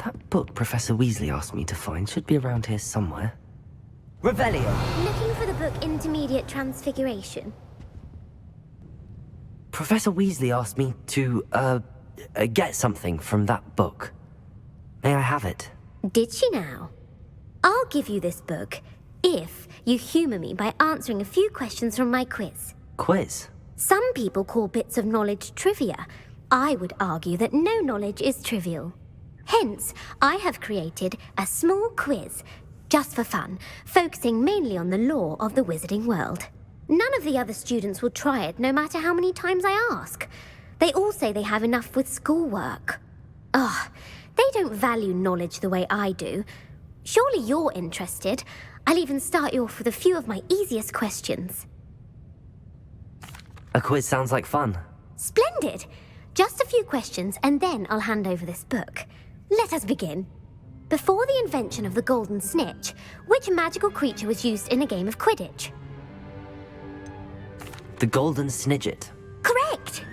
That book Professor Weasley asked me to find should be around here somewhere. Revelio! Looking for the book Intermediate Transfiguration? Professor Weasley asked me to, get something from that book. May I have it? Did she now? I'll give you this book if you humour me by answering a few questions from my quiz. Quiz? Some people call bits of knowledge trivia. I would argue that no knowledge is trivial. Hence, I have created a small quiz, just for fun, focusing mainly on the lore of the wizarding world. None of the other students will try it, no matter how many times I ask. They all say they have enough with schoolwork. Ugh, they don't value knowledge the way I do. Surely you're interested. I'll even start you off with a few of my easiest questions. A quiz sounds like fun. Splendid! Just a few questions, and then I'll hand over this book. Let us begin. Before the invention of the golden snitch, which magical creature was used in a game of Quidditch? The golden snidget. Correct!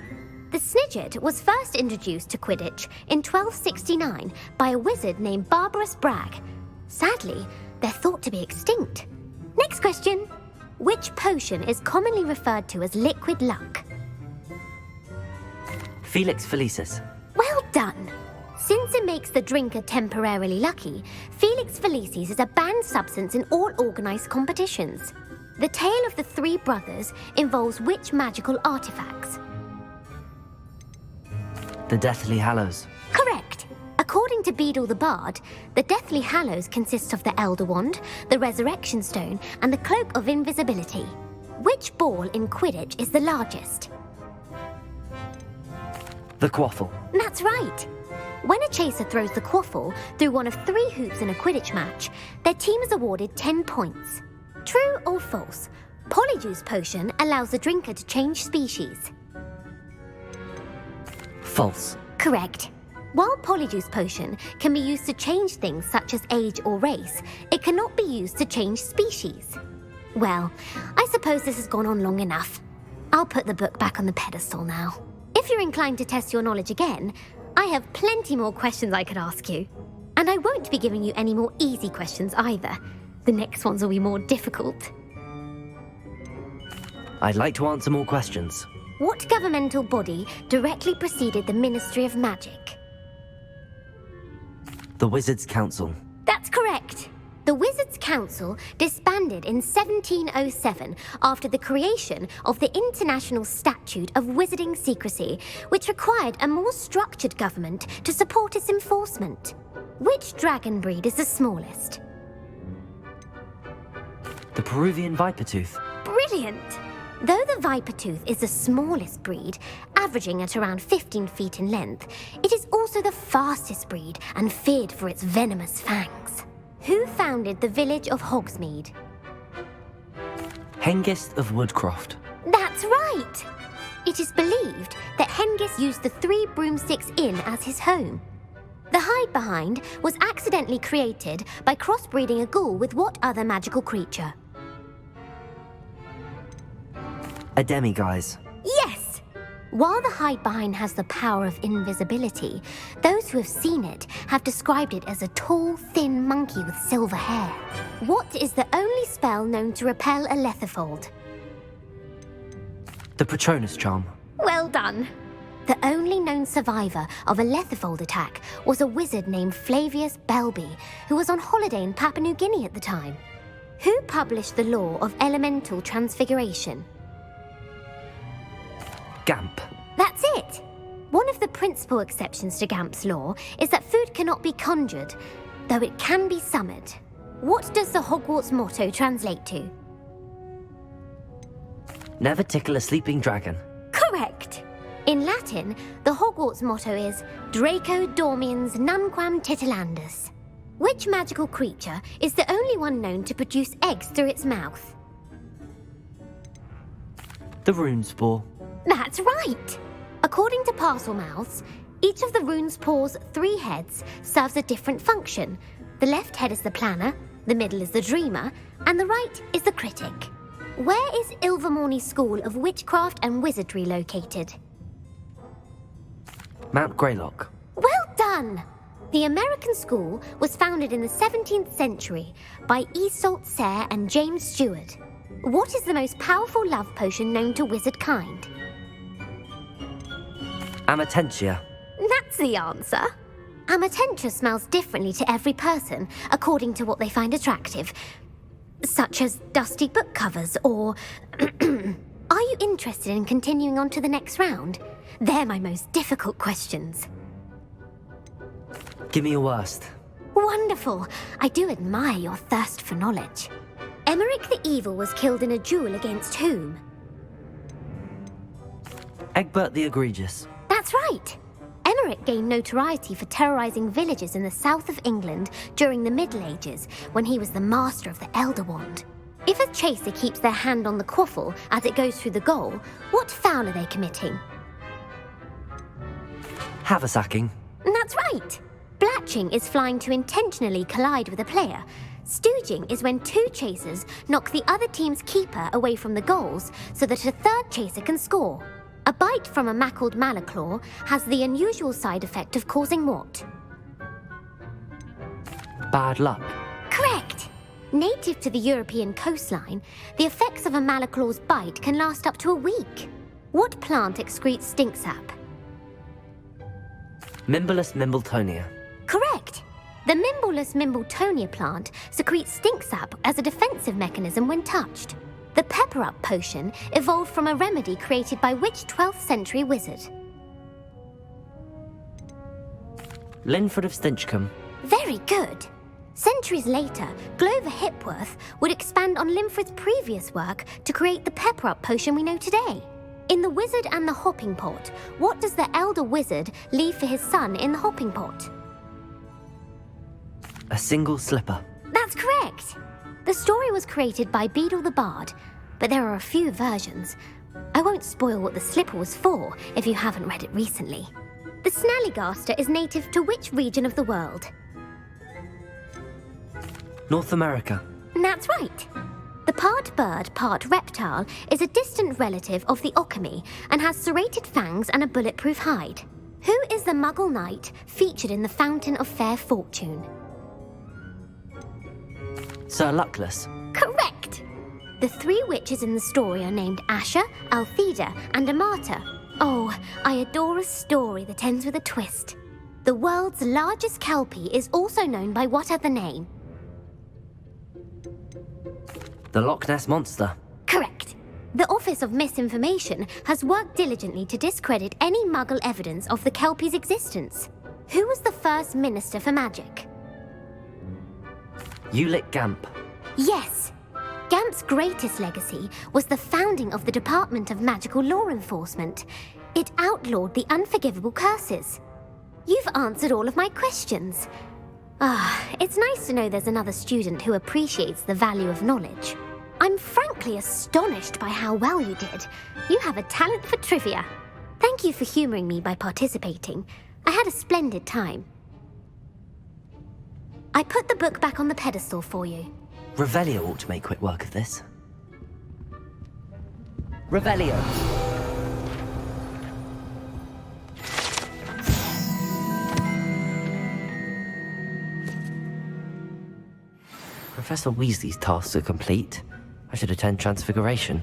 The snidget was first introduced to Quidditch in 1269 by a wizard named Barbarous Bragg. Sadly, they're thought to be extinct. Next question. Which potion is commonly referred to as liquid luck? Felix Felicis. Well done! Since it makes the drinker temporarily lucky, Felix Felicis is a banned substance in all organised competitions. The tale of the three brothers involves which magical artifacts? The Deathly Hallows. Correct! According to Beadle the Bard, the Deathly Hallows consists of the Elder Wand, the Resurrection Stone, and the Cloak of Invisibility. Which ball in Quidditch is the largest? The Quaffle. That's right! When a chaser throws the quaffle through one of 3 hoops in a Quidditch match, their team is awarded 10 points. True or false? Polyjuice Potion allows the drinker to change species. False. Correct. While Polyjuice Potion can be used to change things such as age or race, it cannot be used to change species. Well, I suppose this has gone on long enough. I'll put the book back on the pedestal now. If you're inclined to test your knowledge again, I have plenty more questions I could ask you. And I won't be giving you any more easy questions either. The next ones will be more difficult. I'd like to answer more questions. What governmental body directly preceded the Ministry of Magic? The Wizards' Council. That's correct. The Wizards' Council disbanded in 1707 after the creation of the International Statute of Wizarding Secrecy, which required a more structured government to support its enforcement. Which dragon breed is the smallest? The Peruvian Vipertooth. Brilliant! Though the Vipertooth is the smallest breed, averaging at around 15 feet in length, it is also the fastest breed and feared for its venomous fangs. Who founded the village of Hogsmeade? Hengist of Woodcroft. That's right! It is believed that Hengist used the 3 Broomsticks Inn as his home. The hide-behind was accidentally created by crossbreeding a ghoul with what other magical creature? A demiguise. Yes! While the hide-behind has the power of invisibility, those who have seen it have described it as a tall, thin monkey with silver hair. What is the only spell known to repel a lethifold? The Patronus Charm. Well done! The only known survivor of a lethifold attack was a wizard named Flavius Belby, who was on holiday in Papua New Guinea at the time. Who published the law of elemental transfiguration? Gamp. That's it! One of the principal exceptions to Gamp's law is that food cannot be conjured, though it can be summoned. What does the Hogwarts motto translate to? Never tickle a sleeping dragon. Correct! In Latin, the Hogwarts motto is Draco Dormiens Nunquam Titilandus. Which magical creature is the only one known to produce eggs through its mouth? The Runespore. That's right! According to Parselmouths, each of the Runespore's 3 heads serves a different function. The left head is the planner, the middle is the dreamer, and the right is the critic. Where is Ilvermorny School of Witchcraft and Wizardry located? Mount Greylock. Well done! The American school was founded in the 17th century by Isolde Sayre and James Stewart. What is the most powerful love potion known to wizard kind? Amatentia. That's the answer. Amatentia smells differently to every person according to what they find attractive, such as dusty book covers or... Are you interested in continuing on to the next round? They're my most difficult questions. Give me your worst. Wonderful. I do admire your thirst for knowledge. Emmerich the Evil was killed in a duel against whom? Egbert the Egregious. That's right. Emmerich gained notoriety for terrorizing villages in the south of England during the Middle Ages when he was the master of the Elder Wand. If a chaser keeps their hand on the quaffle as it goes through the goal, what foul are they committing? Haversacking. That's right. Blatching is flying to intentionally collide with a player. Stooging is when two chasers knock the other team's keeper away from the goals so that a third chaser can score. A bite from a mackled malaclaw has the unusual side effect of causing what? Bad luck. Correct! Native to the European coastline, the effects of a malaclaw's bite can last up to a week. What plant excretes stink sap? Mimblus mimbletonia. Correct! The Mimblus mimbletonia plant secretes stink sap as a defensive mechanism when touched. The pepper-up potion evolved from a remedy created by which 12th century wizard? Linford of Stinchcombe. Very good! Centuries later, Glover Hipworth would expand on Linford's previous work to create the pepper-up potion we know today. In The Wizard and the Hopping Pot, what does the elder wizard leave for his son in the hopping pot? A single slipper. That's correct! The story was created by Beadle the Bard, but there are a few versions. I won't spoil what the slipper was for if you haven't read it recently. The Snallygaster is native to which region of the world? North America. That's right. The part bird, part reptile is a distant relative of the Occamy and has serrated fangs and a bulletproof hide. Who is the Muggle knight featured in the Fountain of Fair Fortune? Sir Luckless. Correct! The three witches in the story are named Asher, Altheda, and Amata. Oh, I adore a story that ends with a twist. The world's largest kelpie is also known by what other name? The Loch Ness Monster. Correct. The Office of Misinformation has worked diligently to discredit any Muggle evidence of the kelpie's existence. Who was the first Minister for Magic? Ulick Gamp. Yes! Gamp's greatest legacy was the founding of the Department of Magical Law Enforcement. It outlawed the unforgivable curses. You've answered all of my questions. It's nice to know there's another student who appreciates the value of knowledge. I'm frankly astonished by how well you did. You have a talent for trivia. Thank you for humoring me by participating. I had a splendid time. I put the book back on the pedestal for you. Revelio ought to make quick work of this. Revelio. Professor Weasley's tasks are complete. I should attend Transfiguration.